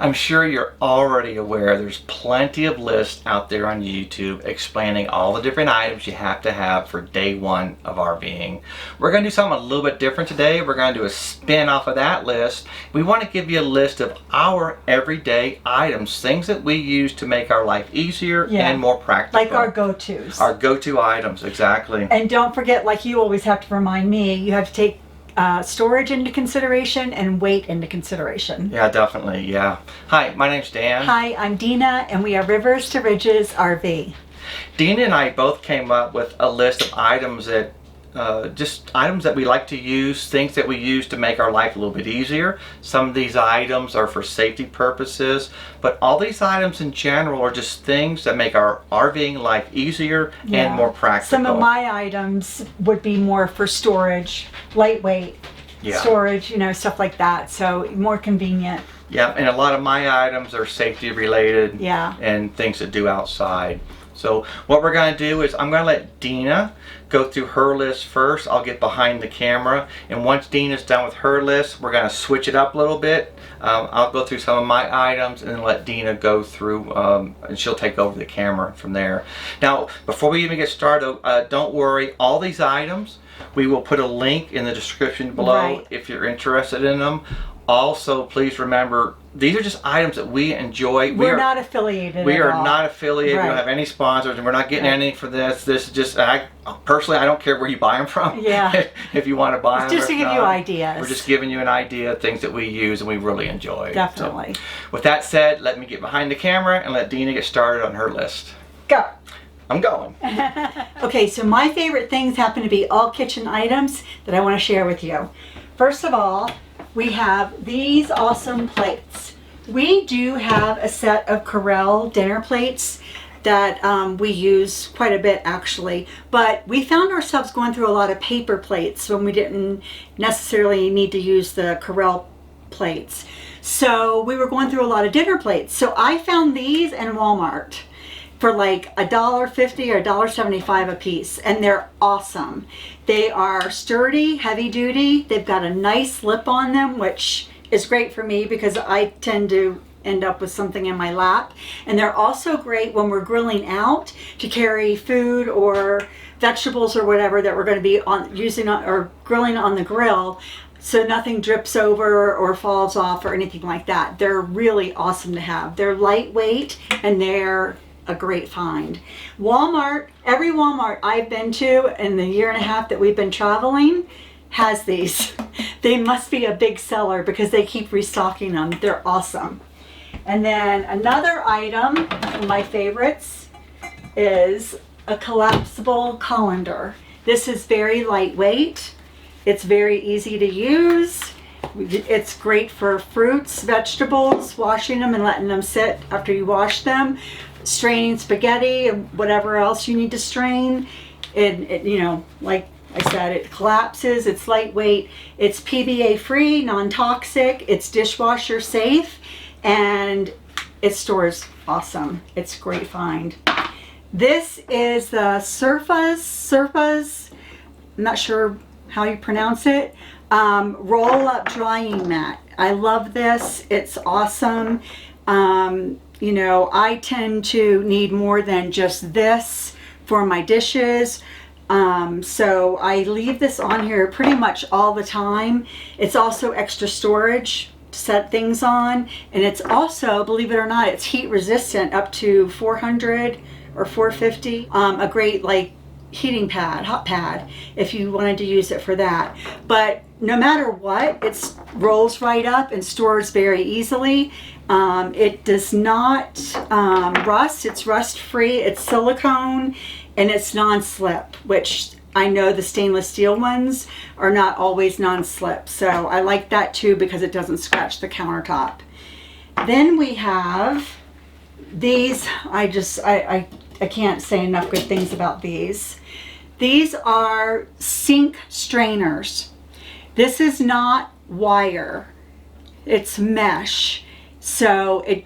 I'm sure you're already aware there's plenty of lists out there on YouTube explaining all the different items you have to have for day one of RVing. We're going to do something a little bit different today. We're going to do a spin off of that list. We want to give you a list of our everyday items, things that we use to make our life easier and more practical. Like our go-tos. Our go-to items, exactly. And don't forget, like you always have to remind me, you have to take storage into consideration and weight into consideration. Yeah, definitely, yeah. Hi, my name's Dan. Hi, I'm Deena, and we are Rivers to Ridges RV. Deena and I both came up with a list of items that just items that we like to use, things that we use to make our life a little bit easier. Some of these items are for safety purposes, but all these items in general are just things that make our RVing life easier and more practical. Some of my items would be more for storage, lightweight storage, you know, stuff like that. So more convenient. Yeah, and a lot of my items are safety related and things to do outside. So what we're going to do is I'm going to let Deena go through her list first. I'll get behind the camera, and once Deena's done with her list, we're going to switch it up a little bit. I'll go through some of my items and then let Deena go through, and she'll take over the camera from there. Now, before we even get started, don't worry, all these items, we will put a link in the description below if you're interested in them. Also, please remember, these are just items that we enjoy. We're not affiliated. We are not affiliated. We don't have any sponsors, and we're not getting anything for this. This is just, personally, I don't care where you buy them from. Yeah. If you want to buy them. Just to give you ideas. We're just giving you an idea of things that we use and we really enjoy. Definitely. So, with that said, let me get behind the camera and let Deena get started on her list. Go. I'm going. Okay, so my favorite things happen to be all kitchen items that I want to share with you. First of all, we have these awesome plates. We do have a set of Corelle dinner plates that we use quite a bit actually, but we found ourselves going through a lot of paper plates when we didn't necessarily need to use the Corelle plates. So we were going through a lot of dinner plates. So I found these in Walmart for like $1.50 or $1.75 a piece, and they're awesome. They are sturdy, heavy duty. They've got a nice lip on them, which is great for me because I tend to end up with something in my lap. And they're also great when we're grilling out to carry food or vegetables or whatever that we're going to be using or grilling on the grill, so nothing drips over or falls off or anything like that. They're really awesome to have. They're lightweight and they're a great find. Walmart, every Walmart I've been to in the year and a half that we've been traveling has these. They must be a big seller because they keep restocking them. They're awesome. And then another item, one of my favorites, is a collapsible colander. This is very lightweight. It's very easy to use. It's great for fruits, vegetables, washing them and letting them sit after you wash them, straining spaghetti and whatever else you need to strain. It you know, like I said, it collapses, it's lightweight, it's PBA free, non-toxic, it's dishwasher safe, and it stores awesome. It's a great find. This is the Surfa's, I'm not sure how you pronounce it, roll-up drying mat. I love this. It's awesome. You know, I tend to need more than just this for my dishes. So I leave this on here pretty much all the time. It's also extra storage to set things on. And it's also, believe it or not, it's heat resistant up to 400 or 450. A great like heating pad, hot pad, if you wanted to use it for that. But no matter what, it rolls right up and stores very easily. It does not rust. It's rust free. It's silicone and it's non-slip, which I know the stainless steel ones are not always non-slip. So I like that too because it doesn't scratch the countertop. Then we have these. I can't say enough good things about these. These are sink strainers. This is not wire, it's mesh. So it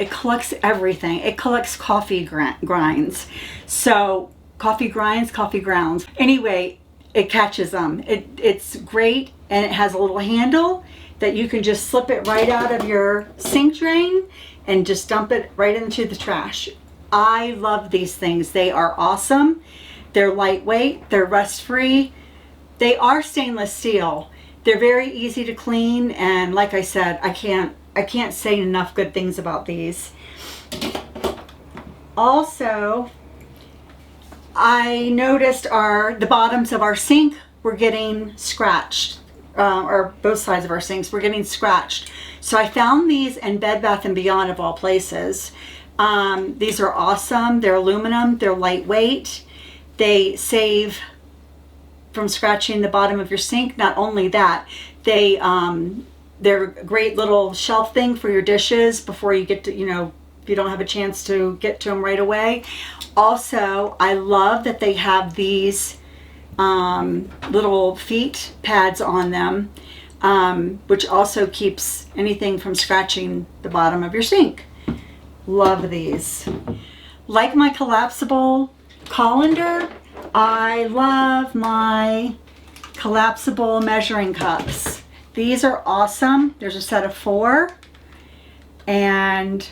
collects everything. It collects coffee grinds. So coffee grinds, coffee grounds. Anyway, it catches them. It's great, and it has a little handle, that you can just slip it right out of your sink drain and just dump it right into the trash. I love these things. They are awesome. They're lightweight, they're rust-free. They are stainless steel. They're very easy to clean, and like I said, I can't say enough good things about these. Also, I noticed the bottoms of our sink were getting scratched, or both sides of our sinks were getting scratched. So I found these in Bed Bath & Beyond, of all places. These are awesome. They're aluminum, they're lightweight. They save from scratching the bottom of your sink. Not only that, they're a great little shelf thing for your dishes before you get to, if you don't have a chance to get to them right away. Also, I love that they have these little feet pads on them, which also keeps anything from scratching the bottom of your sink. Love these. Like my collapsible colander, I love my collapsible measuring cups. These are awesome. There's a set of 4 and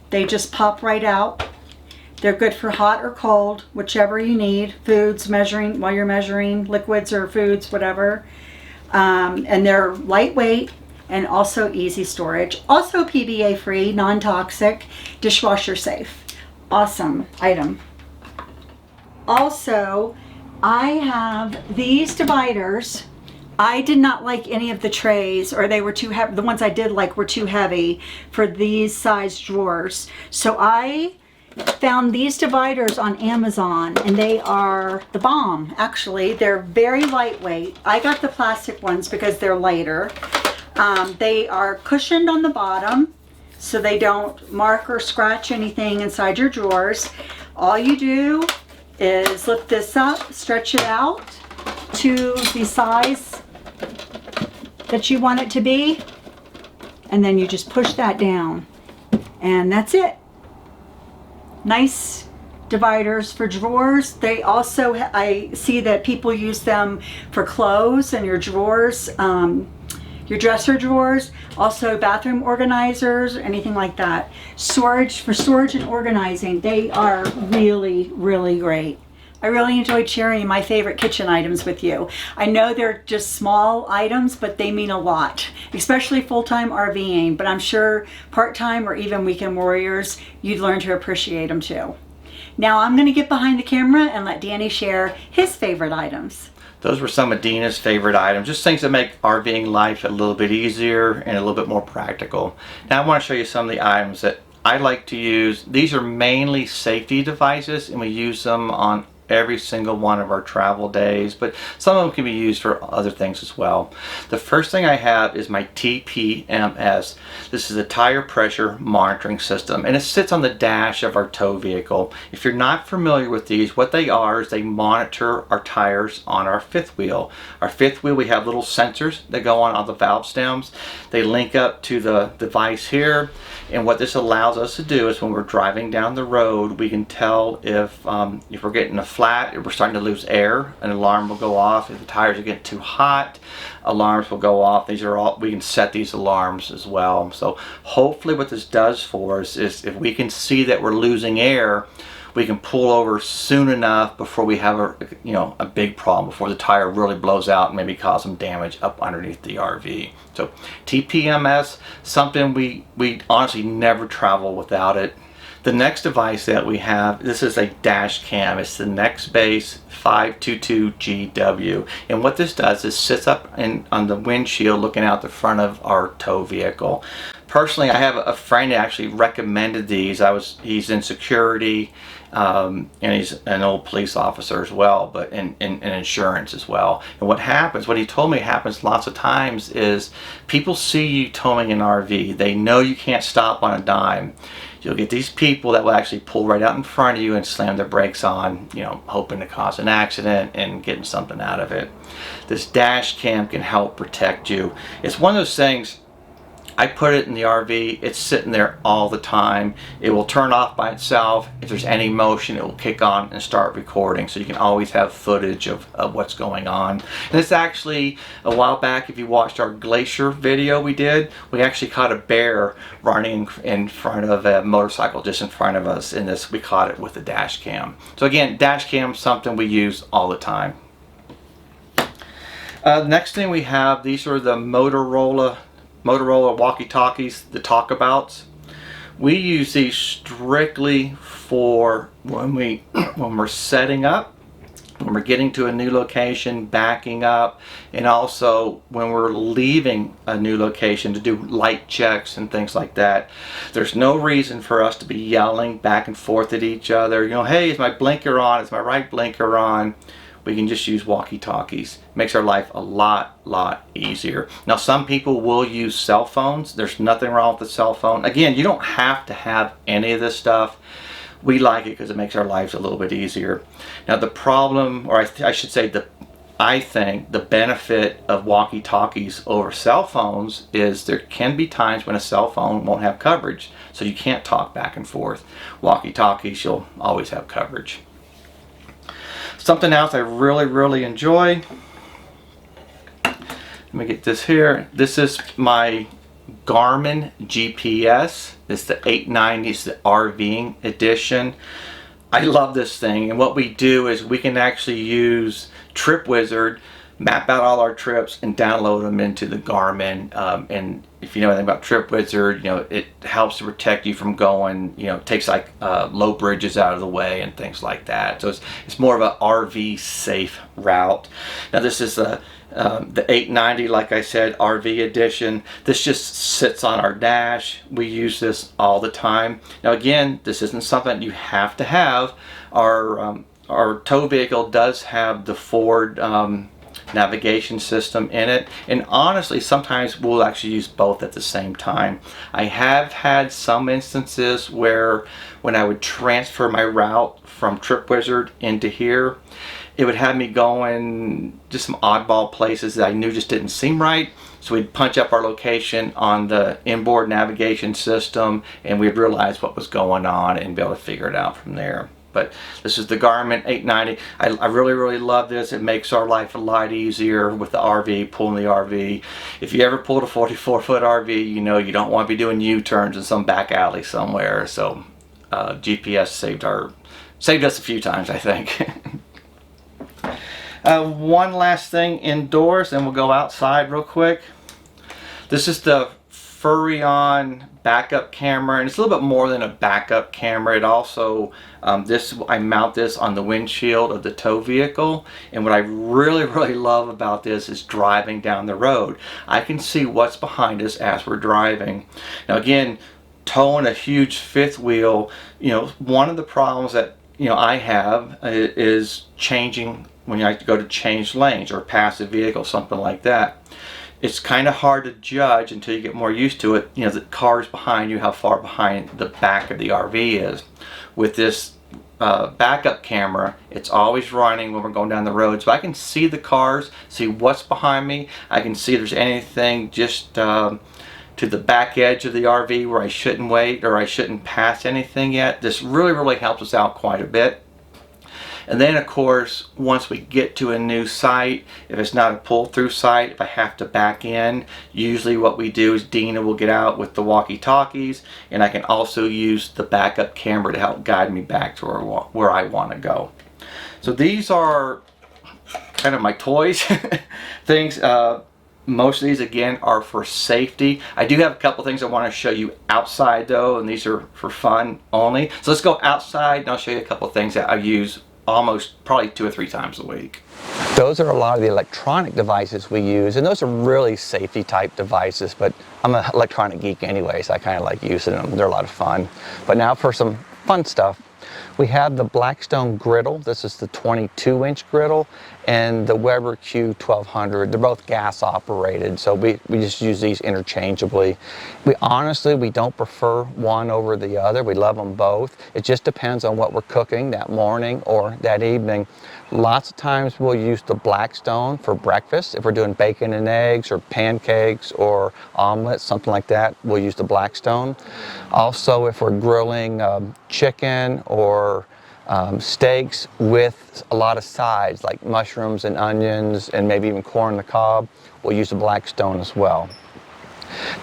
they just pop right out. They're good for hot or cold, whichever you need. Foods, measuring while you're measuring, liquids or foods, whatever. And they're lightweight and also easy storage. Also PBA free, non-toxic, dishwasher safe. Awesome item. Also, I have these dividers. I did not like any of the trays, or they were too heavy. The ones I did like were too heavy for these size drawers. So I found these dividers on Amazon, and they are the bomb. Actually, they're very lightweight. I got the plastic ones because they're lighter. They are cushioned on the bottom, so they don't mark or scratch anything inside your drawers. All you do is lift this up, stretch it out to the size that you want it to be, and then you just push that down, and that's it. Nice dividers for drawers. They also, I see that people use them for clothes and your drawers, your dresser drawers, also bathroom organizers, anything like that. For storage and organizing, they are really, really great. I really enjoyed sharing my favorite kitchen items with you. I know they're just small items, but they mean a lot, especially full-time RVing, but I'm sure part-time or even weekend warriors, you'd learn to appreciate them too. Now I'm gonna get behind the camera and let Danny share his favorite items. Those were some of Deena's favorite items, just things that make RVing life a little bit easier and a little bit more practical. Now I want to show you some of the items that I like to use. These are mainly safety devices, and we use them on every single one of our travel days, but some of them can be used for other things as well. The first thing I have is my TPMS. This is a tire pressure monitoring system, and it sits on the dash of our tow vehicle. If you're not familiar with these, what they are is they monitor our tires on our fifth wheel. Our fifth wheel, we have little sensors that go on the valve stems. They link up to the device here, and what this allows us to do is when we're driving down the road, we can tell if we're getting a flat, if we're starting to lose air, an alarm will go off. If the tires are getting too hot, alarms will go off. These are all, we can set these alarms as well. So hopefully what this does for us is if we can see that we're losing air, we can pull over soon enough before we have a big problem, before the tire really blows out and maybe cause some damage up underneath the RV. So TPMS, something we honestly never travel without it. The next device that we have, this is a dash cam. It's the Nextbase 522GW, and what this does is sits up on the windshield looking out the front of our tow vehicle. Personally, I have a friend that actually recommended these. He's in security, and he's an old police officer as well, but in insurance as well. And what he told me happens lots of times is people see you towing an RV. They know you can't stop on a dime. You'll get these people that will actually pull right out in front of you and slam their brakes on, hoping to cause an accident and getting something out of it. This dash cam can help protect you. It's one of those things, I put it in the RV, it's sitting there all the time. It will turn off by itself. If there's any motion, it will kick on and start recording, so you can always have footage of what's going on. And this actually, a while back, if you watched our glacier video we did, we actually caught a bear running in front of a motorcycle just in front of us. In this, we caught it with a dash cam. So again, dash cam is something we use all the time. Next thing we have, these are the Motorola walkie-talkies, the talkabouts. We use these strictly for when we're setting up, when we're getting to a new location, backing up, and also when we're leaving a new location to do light checks and things like that. There's no reason for us to be yelling back and forth at each other. You know, hey, is my blinker on? Is my right blinker on? We can just use walkie-talkies. Makes our life a lot easier. Now, some people will use cell phones. There's nothing wrong with the cell phone. Again, you don't have to have any of this stuff. We like it because it makes our lives a little bit easier. Now, the problem, or I should say, I think the benefit of walkie-talkies over cell phones is there can be times when a cell phone won't have coverage, so you can't talk back and forth. Walkie-talkies, you'll always have coverage. Something else I really enjoy. Let me get this here. This is my Garmin GPS. It's the 890, it's the RVing edition. I love this thing, and what we do is we can actually use TripWizard, map out all our trips, and download them into the Garmin. And if you know anything about TripWizard, you know, it helps to protect you from going, you know, it takes like low bridges out of the way and things like that. So it's more of an RV safe route. Now this is the 890, like I said, RV edition. This just sits on our dash. We use this all the time. Now again, this isn't something you have to have. Our tow vehicle does have the Ford navigation system in it, and honestly sometimes we'll actually use both at the same time. I have had some instances where when I would transfer my route from TripWizard into here, it would have me going just some oddball places that I knew just didn't seem right. So we'd punch up our location on the inboard navigation system and we'd realize what was going on and be able to figure it out from there. But this is the Garmin 890. I really love this. It makes our life a lot easier with the RV, pulling the RV. If you ever pulled a 44-foot RV, you know you don't want to be doing U-turns in some back alley somewhere. So GPS saved us a few times, I think. One last thing indoors, and we'll go outside real quick. This is the Furrion backup camera, and it's a little bit more than a backup camera. It also I mount this on the windshield of the tow vehicle, and what I really love about this is driving down the road. I can see what's behind us as we're driving. Now again, towing a huge fifth wheel, you know, one of the problems that I have is changing when I go to change lanes or pass a vehicle, something like that. It's kind of hard to judge until you get more used to it. You know, the cars behind you, how far behind the back of the RV is. With this backup camera, it's always running when we're going down the road, so I can see the cars, see what's behind me. I can see if there's anything just to the back edge of the RV where I shouldn't wait or I shouldn't pass anything yet. This really helps us out quite a bit. And then of course, once we get to a new site, if it's not a pull-through site, if I have to back in, usually what we do is Deena will get out with the walkie-talkies, and I can also use the backup camera to help guide me back to where I want to go. So these are kind of my toys, things. Most of these again are for safety. I do have a couple things I want to show you outside though, and these are for fun only. So let's go outside and I'll show you a couple things that I use almost probably 2 or 3 times a week. Those are a lot of the electronic devices we use, and those are really safety type devices, but I'm an electronic geek anyway, so I kind of like using them. They're a lot of fun. But now for some fun stuff. We have the Blackstone griddle. This is the 22-inch griddle, and the Weber Q1200. They're both gas operated, so we just use these interchangeably. We don't prefer one over the other. We love them both. It just depends on what we're cooking that morning or that evening. Lots of times we'll use the Blackstone for breakfast. If we're doing bacon and eggs or pancakes or omelets, something like that, we'll use the Blackstone. Also, if we're grilling chicken or steaks with a lot of sides like mushrooms and onions and maybe even corn on the cob, we'll use the Blackstone as well.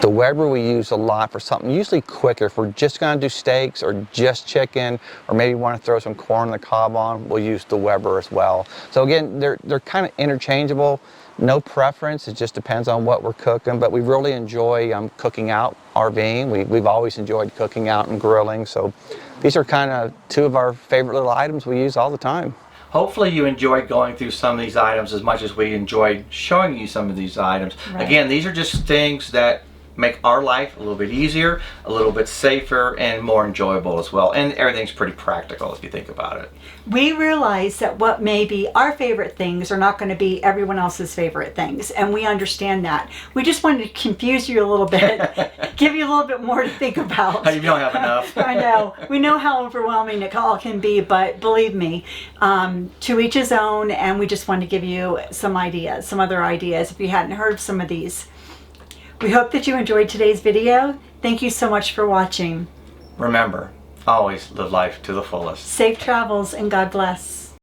The Weber we use a lot for something usually quicker. If we're just going to do steaks or just chicken, or maybe want to throw some corn on the cob on, we'll use the Weber as well. So again, they're kind of interchangeable. No preference, it just depends on what we're cooking, but we really enjoy cooking out, RVing. We've always enjoyed cooking out and grilling, so these are kind of two of our favorite little items we use all the time. Hopefully you enjoyed going through some of these items as much as we enjoyed showing you some of these items. Right. Again, these are just things that make our life a little bit easier, a little bit safer, and more enjoyable as well. And everything's pretty practical if you think about it. We realize that what may be our favorite things are not going to be everyone else's favorite things, and we understand that. We just wanted to confuse you a little bit, give you a little bit more to think about. You don't have enough. I know. We know how overwhelming it all can be, but believe me, to each his own, and we just wanted to give you some ideas, some other ideas if you hadn't heard of some of these. We hope that you enjoyed today's video. Thank you so much for watching. Remember, always live life to the fullest. Safe travels and God bless.